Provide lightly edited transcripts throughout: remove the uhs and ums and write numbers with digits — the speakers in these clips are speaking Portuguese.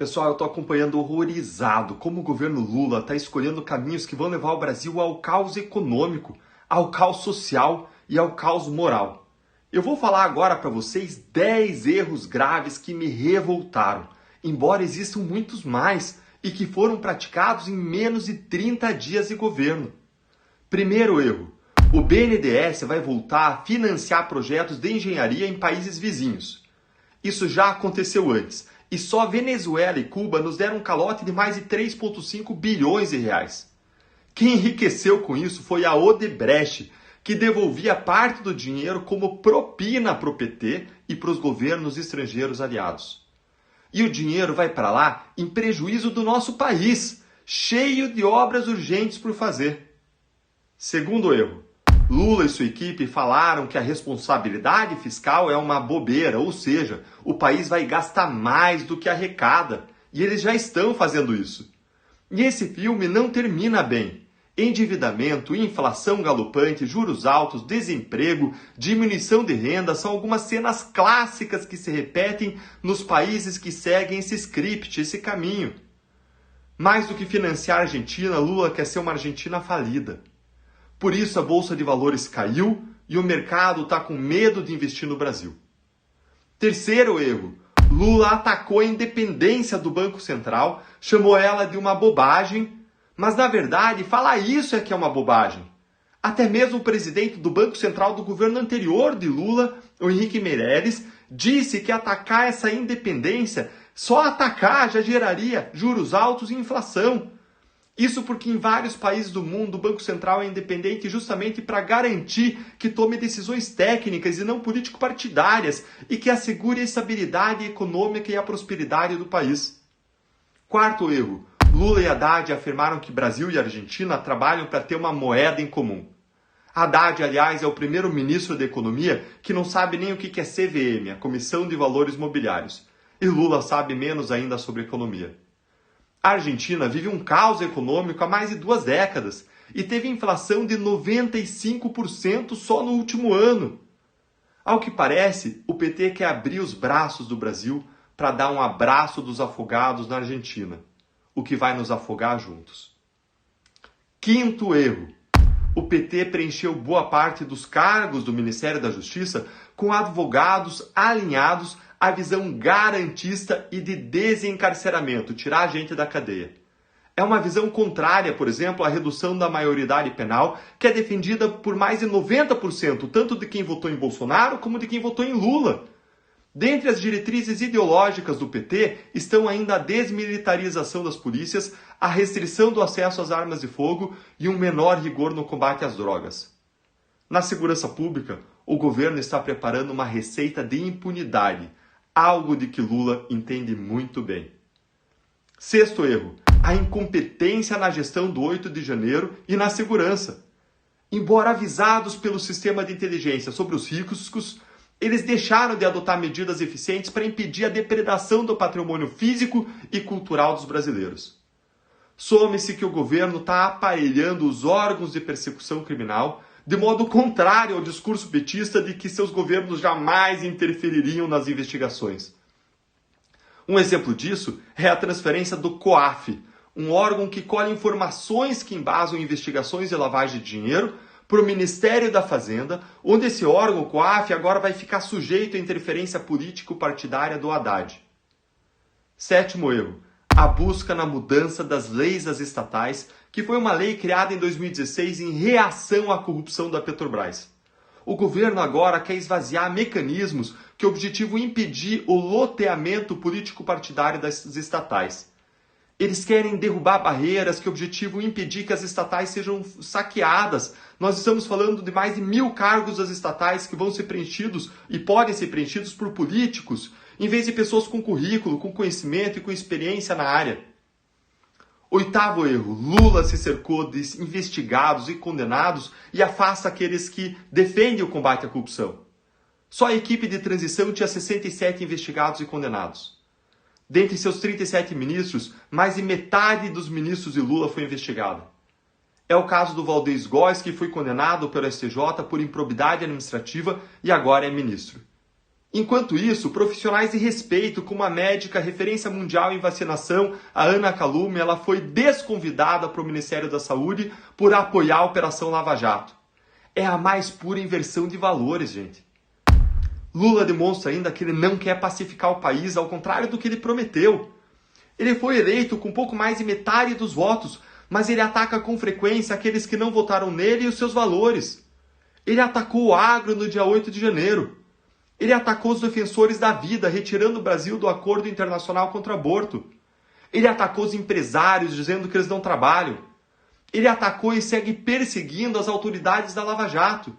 Pessoal, eu estou acompanhando horrorizado como o governo Lula está escolhendo caminhos que vão levar o Brasil ao caos econômico, ao caos social e ao caos moral. Eu vou falar agora para vocês 10 erros graves que me revoltaram, embora existam muitos mais e que foram praticados em menos de 30 dias de governo. Primeiro erro: o BNDES vai voltar a financiar projetos de engenharia em países vizinhos. Isso já aconteceu antes. E só Venezuela e Cuba nos deram um calote de mais de 3,5 bilhões de reais. Quem enriqueceu com isso foi a Odebrecht, que devolvia parte do dinheiro como propina para o PT e para os governos estrangeiros aliados. E o dinheiro vai para lá em prejuízo do nosso país, cheio de obras urgentes por fazer. Segundo erro: Lula e sua equipe falaram que a responsabilidade fiscal é uma bobeira, ou seja, o país vai gastar mais do que arrecada. E eles já estão fazendo isso. E esse filme não termina bem. Endividamento, inflação galopante, juros altos, desemprego, diminuição de renda são algumas cenas clássicas que se repetem nos países que seguem esse script, esse caminho. Mais do que financiar a Argentina, Lula quer ser uma Argentina falida. Por isso a Bolsa de Valores caiu e o mercado está com medo de investir no Brasil. Terceiro erro: Lula atacou a independência do Banco Central, chamou ela de uma bobagem, mas na verdade falar isso é que é uma bobagem. Até mesmo o presidente do Banco Central do governo anterior de Lula, o Henrique Meirelles, disse que atacar essa independência, só atacar já geraria juros altos e inflação. Isso porque em vários países do mundo o Banco Central é independente justamente para garantir que tome decisões técnicas e não político-partidárias e que assegure a estabilidade econômica e a prosperidade do país. Quarto erro: Lula e Haddad afirmaram que Brasil e Argentina trabalham para ter uma moeda em comum. Haddad, aliás, é o primeiro-ministro da Economia que não sabe nem o que é CVM, a Comissão de Valores Mobiliários. E Lula sabe menos ainda sobre economia. A Argentina vive um caos econômico há mais de 2 décadas e teve inflação de 95% só no último ano. Ao que parece, o PT quer abrir os braços do Brasil para dar um abraço dos afogados na Argentina, o que vai nos afogar juntos. Quinto erro: o PT preencheu boa parte dos cargos do Ministério da Justiça com advogados alinhados à visão garantista e de desencarceramento, tirar a gente da cadeia. É uma visão contrária, por exemplo, à redução da maioridade penal, que é defendida por mais de 90%, tanto de quem votou em Bolsonaro como de quem votou em Lula. Dentre as diretrizes ideológicas do PT estão ainda a desmilitarização das polícias, a restrição do acesso às armas de fogo e um menor rigor no combate às drogas. Na segurança pública, o governo está preparando uma receita de impunidade, algo de que Lula entende muito bem. Sexto erro: a incompetência na gestão do 8 de janeiro e na segurança. Embora avisados pelo sistema de inteligência sobre os riscos, eles deixaram de adotar medidas eficientes para impedir a depredação do patrimônio físico e cultural dos brasileiros. Some-se que o governo está aparelhando os órgãos de persecução criminal, de modo contrário ao discurso petista de que seus governos jamais interfeririam nas investigações. Um exemplo disso é a transferência do COAF, um órgão que colhe informações que embasam investigações de lavagem de dinheiro, para o Ministério da Fazenda, onde esse órgão, o COAF, agora vai ficar sujeito à interferência político-partidária do Haddad. Sétimo erro: a busca na mudança das leis das estatais, que foi uma lei criada em 2016 em reação à corrupção da Petrobras. O governo agora quer esvaziar mecanismos que objetivam impedir o loteamento político-partidário das estatais. Eles querem derrubar barreiras que objetivam impedir que as estatais sejam saqueadas. Nós estamos falando de mais de 1.000 cargos das estatais que vão ser preenchidos e podem ser preenchidos por políticos, em vez de pessoas com currículo, com conhecimento e com experiência na área. Oitavo erro: Lula se cercou de investigados e condenados e afasta aqueles que defendem o combate à corrupção. Só a equipe de transição tinha 67 investigados e condenados. Dentre seus 37 ministros, mais de metade dos ministros de Lula foi investigada. É o caso do Valdez Góes, que foi condenado pelo STJ por improbidade administrativa e agora é ministro. Enquanto isso, profissionais de respeito, como a médica referência mundial em vacinação, a Ana Calume, ela foi desconvidada para o Ministério da Saúde por apoiar a Operação Lava Jato. É a mais pura inversão de valores, gente. Lula demonstra ainda que ele não quer pacificar o país, ao contrário do que ele prometeu. Ele foi eleito com pouco mais de metade dos votos, mas ele ataca com frequência aqueles que não votaram nele e os seus valores. Ele atacou o agro no dia 8 de janeiro. Ele atacou os defensores da vida, retirando o Brasil do acordo internacional contra o aborto. Ele atacou os empresários, dizendo que eles não trabalham. Ele atacou e segue perseguindo as autoridades da Lava Jato.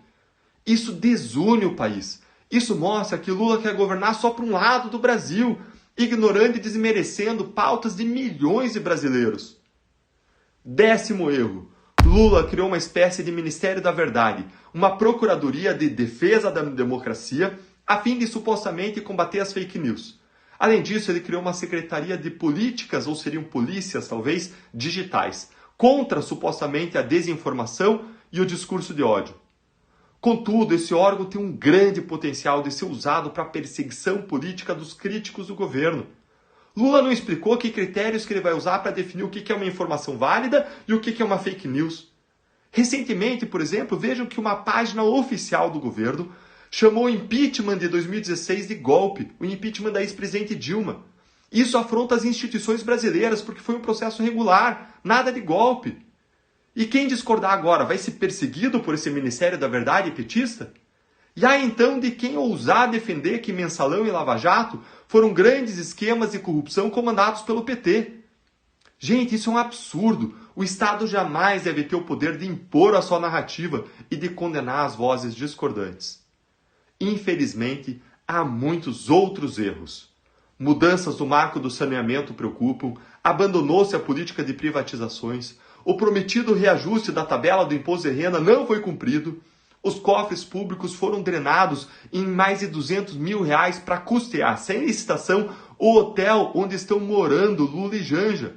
Isso desune o país. Isso mostra que Lula quer governar só para um lado do Brasil, ignorando e desmerecendo pautas de milhões de brasileiros. 10º erro. Lula criou uma espécie de Ministério da Verdade, uma procuradoria de defesa da democracia, a fim de supostamente combater as fake news. Além disso, ele criou uma secretaria de políticas, ou seriam polícias talvez, digitais, contra supostamente a desinformação e o discurso de ódio. Contudo, esse órgão tem um grande potencial de ser usado para a perseguição política dos críticos do governo. Lula não explicou que critérios que ele vai usar para definir o que é uma informação válida e o que é uma fake news. Recentemente, por exemplo, vejam que uma página oficial do governo chamou o impeachment de 2016 de golpe, o impeachment da ex-presidente Dilma. Isso afronta as instituições brasileiras porque foi um processo regular, nada de golpe. E quem discordar agora vai ser perseguido por esse Ministério da Verdade petista? E há então de quem ousar defender que Mensalão e Lava Jato foram grandes esquemas de corrupção comandados pelo PT. Gente, isso é um absurdo. O Estado jamais deve ter o poder de impor a sua narrativa e de condenar as vozes discordantes. Infelizmente, há muitos outros erros. Mudanças do marco do saneamento preocupam, abandonou-se a política de privatizações, o prometido reajuste da tabela do imposto de renda não foi cumprido, os cofres públicos foram drenados em mais de R$200 mil para custear, sem licitação, o hotel onde estão morando Lula e Janja.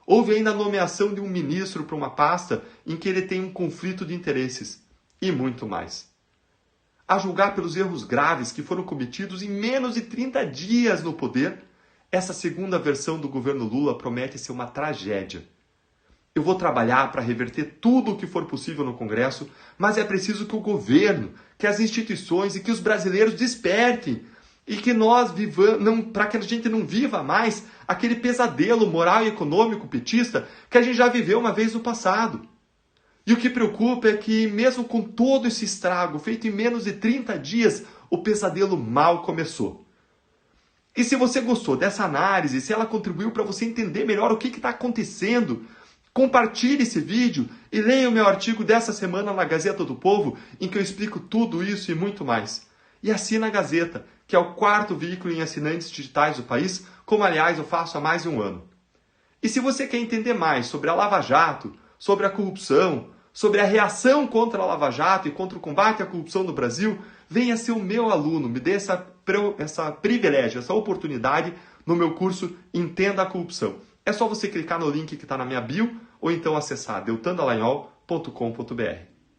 Houve ainda a nomeação de um ministro para uma pasta em que ele tem um conflito de interesses. E muito mais. A julgar pelos erros graves que foram cometidos em menos de 30 dias no poder, essa segunda versão do governo Lula promete ser uma tragédia. Eu vou trabalhar para reverter tudo o que for possível no Congresso, mas é preciso que o governo, que as instituições e que os brasileiros despertem e que nós vivamos, para que a gente não viva mais aquele pesadelo moral e econômico petista que a gente já viveu uma vez no passado. E o que preocupa é que, mesmo com todo esse estrago feito em menos de 30 dias, o pesadelo mal começou. E se você gostou dessa análise, se ela contribuiu para você entender melhor o que está acontecendo, compartilhe esse vídeo e leia o meu artigo dessa semana na Gazeta do Povo, em que eu explico tudo isso e muito mais. E assina a Gazeta, que é o 4º veículo em assinantes digitais do país, como aliás eu faço há mais de um ano. E se você quer entender mais sobre a Lava Jato, sobre a corrupção, sobre a reação contra a Lava Jato e contra o combate à corrupção no Brasil, venha ser o meu aluno, me dê essa privilégio, essa oportunidade no meu curso Entenda a Corrupção. É só você clicar no link que está na minha bio ou então acessar deltandallagnol.com.br.